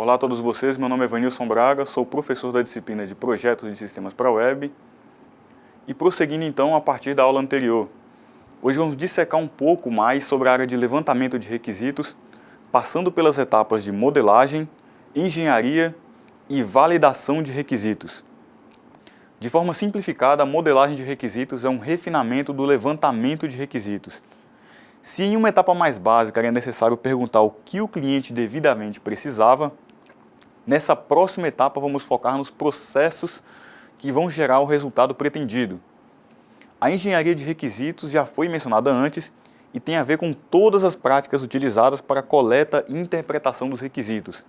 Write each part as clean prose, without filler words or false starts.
Olá a todos vocês, meu nome é Vanilson Braga, sou professor da disciplina de Projetos de Sistemas para a Web. E prosseguindo então a partir da aula anterior, hoje vamos dissecar um pouco mais sobre a área de levantamento de requisitos, passando pelas etapas de modelagem, engenharia e validação de requisitos. De forma simplificada, a modelagem de requisitos é um refinamento do levantamento de requisitos. Se em uma etapa mais básica era necessário perguntar o que o cliente devidamente precisava, nessa próxima etapa vamos focar nos processos que vão gerar o resultado pretendido. A engenharia de requisitos já foi mencionada antes e tem a ver com todas as práticas utilizadas para a coleta e interpretação dos requisitos.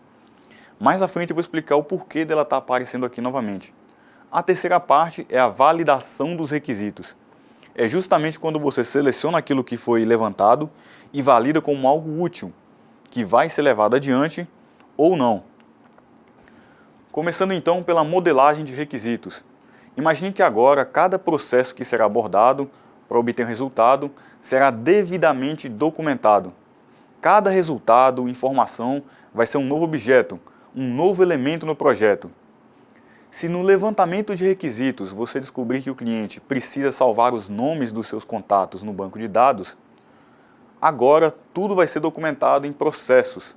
Mais à frente eu vou explicar o porquê dela estar aparecendo aqui novamente. A terceira parte é a validação dos requisitos. É justamente quando você seleciona aquilo que foi levantado e valida como algo útil, que vai ser levado adiante ou não. Começando então pela modelagem de requisitos. Imagine que agora cada processo que será abordado para obter um resultado será devidamente documentado. Cada resultado, informação, vai ser um novo objeto, um novo elemento no projeto. Se no levantamento de requisitos você descobrir que o cliente precisa salvar os nomes dos seus contatos no banco de dados, agora tudo vai ser documentado em processos.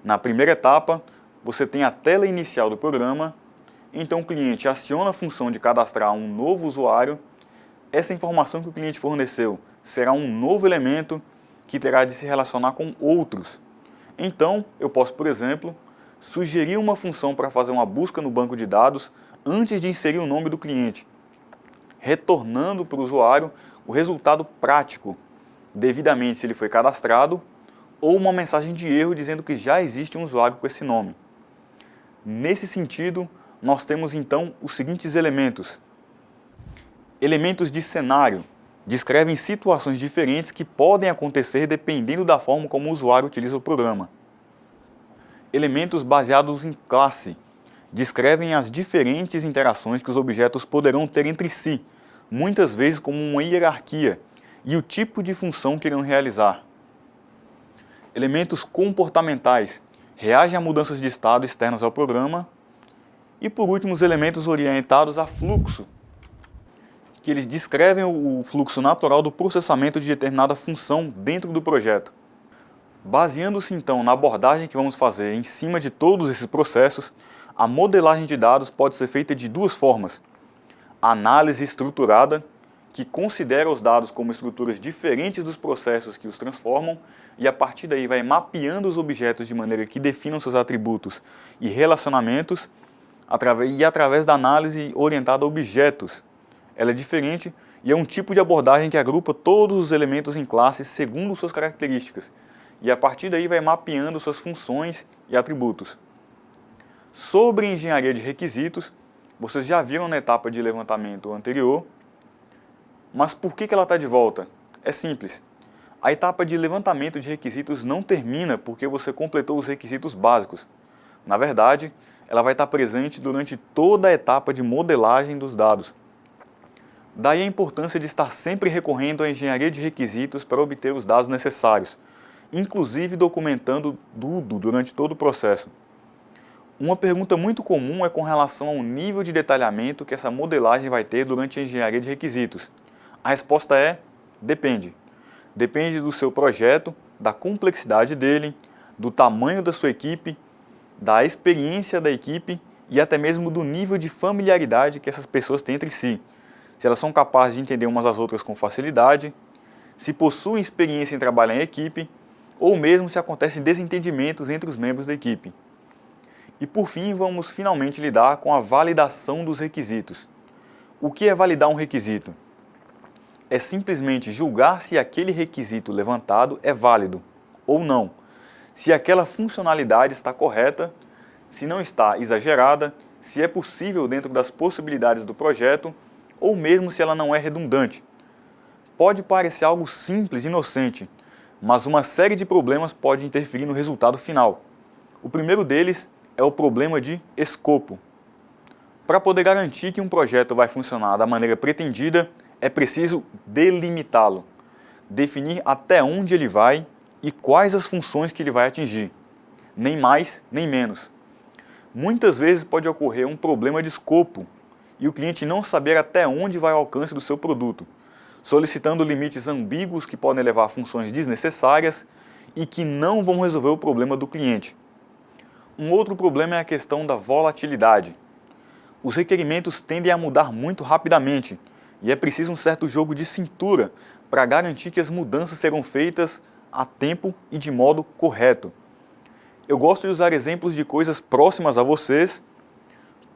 Na primeira etapa, você tem a tela inicial do programa, então o cliente aciona a função de cadastrar um novo usuário. Essa informação que o cliente forneceu será um novo elemento que terá de se relacionar com outros. Então, eu posso, por exemplo, sugerir uma função para fazer uma busca no banco de dados antes de inserir o nome do cliente, retornando para o usuário o resultado prático, devidamente se ele foi cadastrado, ou uma mensagem de erro dizendo que já existe um usuário com esse nome. Nesse sentido, nós temos então os seguintes elementos. Elementos de cenário descrevem situações diferentes que podem acontecer dependendo da forma como o usuário utiliza o programa. Elementos baseados em classe descrevem as diferentes interações que os objetos poderão ter entre si, muitas vezes como uma hierarquia, e o tipo de função que irão realizar. Elementos comportamentais reagem a mudanças de estado externas ao programa. E por último, os elementos orientados a fluxo, que eles descrevem o fluxo natural do processamento de determinada função dentro do projeto. Baseando-se então na abordagem que vamos fazer em cima de todos esses processos, a modelagem de dados pode ser feita de duas formas. A análise estruturada, que considera os dados como estruturas diferentes dos processos que os transformam, e a partir daí vai mapeando os objetos de maneira que definam seus atributos e relacionamentos, através da análise orientada a objetos. Ela é diferente e é um tipo de abordagem que agrupa todos os elementos em classes segundo suas características, e a partir daí vai mapeando suas funções e atributos. Sobre engenharia de requisitos, vocês já viram na etapa de levantamento anterior, mas por que ela está de volta? É simples. A etapa de levantamento de requisitos não termina porque você completou os requisitos básicos. Na verdade, ela vai estar presente durante toda a etapa de modelagem dos dados. Daí a importância de estar sempre recorrendo à engenharia de requisitos para obter os dados necessários, inclusive documentando tudo durante todo o processo. Uma pergunta muito comum é com relação ao nível de detalhamento que essa modelagem vai ter durante a engenharia de requisitos. A resposta é: depende. Depende do seu projeto, da complexidade dele, do tamanho da sua equipe, da experiência da equipe e até mesmo do nível de familiaridade que essas pessoas têm entre si. Se elas são capazes de entender umas às outras com facilidade, se possuem experiência em trabalhar em equipe, ou mesmo se acontecem desentendimentos entre os membros da equipe. E por fim, vamos finalmente lidar com a validação dos requisitos. O que é validar um requisito? É simplesmente julgar se aquele requisito levantado é válido ou não, se aquela funcionalidade está correta, se não está exagerada, se é possível dentro das possibilidades do projeto, ou mesmo se ela não é redundante. Pode parecer algo simples e inocente, mas uma série de problemas pode interferir no resultado final. O primeiro deles é o problema de escopo. Para poder garantir que um projeto vai funcionar da maneira pretendida, é preciso delimitá-lo, definir até onde ele vai e quais as funções que ele vai atingir, nem mais nem menos. Muitas vezes pode ocorrer um problema de escopo e o cliente não saber até onde vai o alcance do seu produto, solicitando limites ambíguos que podem levar a funções desnecessárias e que não vão resolver o problema do cliente. Um outro problema é a questão da volatilidade. Os requerimentos tendem a mudar muito rapidamente e é preciso um certo jogo de cintura para garantir que as mudanças serão feitas a tempo e de modo correto. Eu gosto de usar exemplos de coisas próximas a vocês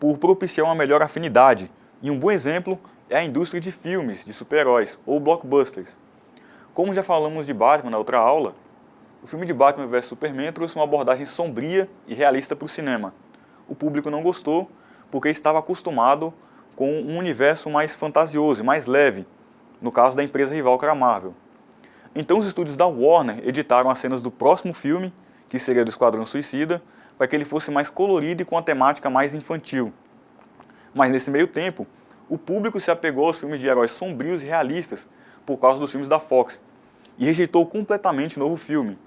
por propiciar uma melhor afinidade, e um bom exemplo é a indústria de filmes de super-heróis ou blockbusters. Como já falamos de Batman na outra aula, o filme de Batman vs Superman trouxe uma abordagem sombria e realista para o cinema. O público não gostou porque estava acostumado com um universo mais fantasioso e mais leve, no caso da empresa rival que era a Marvel. Então os estúdios da Warner editaram as cenas do próximo filme, que seria do Esquadrão Suicida, para que ele fosse mais colorido e com a temática mais infantil. Mas nesse meio tempo, o público se apegou aos filmes de heróis sombrios e realistas por causa dos filmes da Fox e rejeitou completamente o novo filme.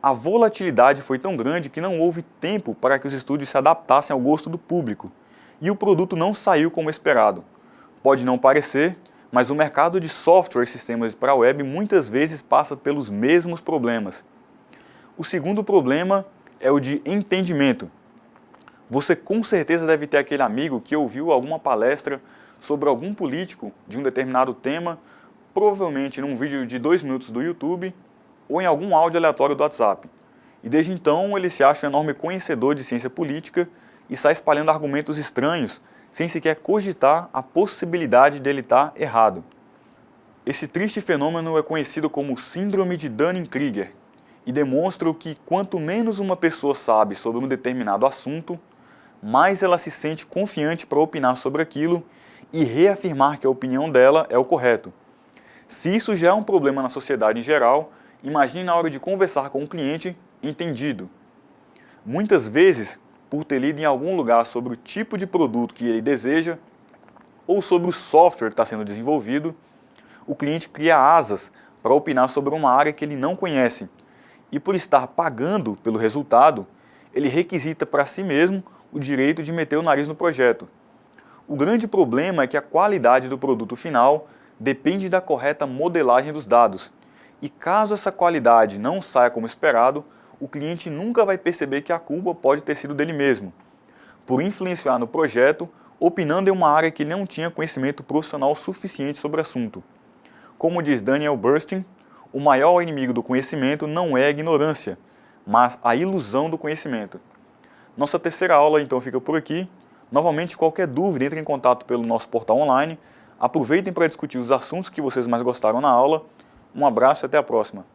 A volatilidade foi tão grande que não houve tempo para que os estúdios se adaptassem ao gosto do público e o produto não saiu como esperado. Pode não parecer, mas o mercado de software e sistemas para a web muitas vezes passa pelos mesmos problemas. O segundo problema é o de entendimento. Você com certeza deve ter aquele amigo que ouviu alguma palestra sobre algum político de um determinado tema, provavelmente num vídeo de 2 minutos do YouTube ou em algum áudio aleatório do WhatsApp. E desde então ele se acha um enorme conhecedor de ciência política e sai espalhando argumentos estranhos sem sequer cogitar a possibilidade dele estar errado. Esse triste fenômeno é conhecido como Síndrome de Dunning-Kruger e demonstra que quanto menos uma pessoa sabe sobre um determinado assunto, mais ela se sente confiante para opinar sobre aquilo e reafirmar que a opinião dela é o correto. Se isso já é um problema na sociedade em geral, imagine na hora de conversar com um cliente entendido. Muitas vezes, por ter lido em algum lugar sobre o tipo de produto que ele deseja ou sobre o software que está sendo desenvolvido, o cliente cria asas para opinar sobre uma área que ele não conhece. E por estar pagando pelo resultado, ele requisita para si mesmo o direito de meter o nariz no projeto. O grande problema é que a qualidade do produto final depende da correta modelagem dos dados. E caso essa qualidade não saia como esperado, o cliente nunca vai perceber que a culpa pode ter sido dele mesmo, por influenciar no projeto, opinando em uma área que não tinha conhecimento profissional suficiente sobre o assunto. Como diz Daniel Bernstein, o maior inimigo do conhecimento não é a ignorância, mas a ilusão do conhecimento. Nossa terceira aula então fica por aqui. Novamente, qualquer dúvida, entre em contato pelo nosso portal online. Aproveitem para discutir os assuntos que vocês mais gostaram na aula. Um abraço e até a próxima.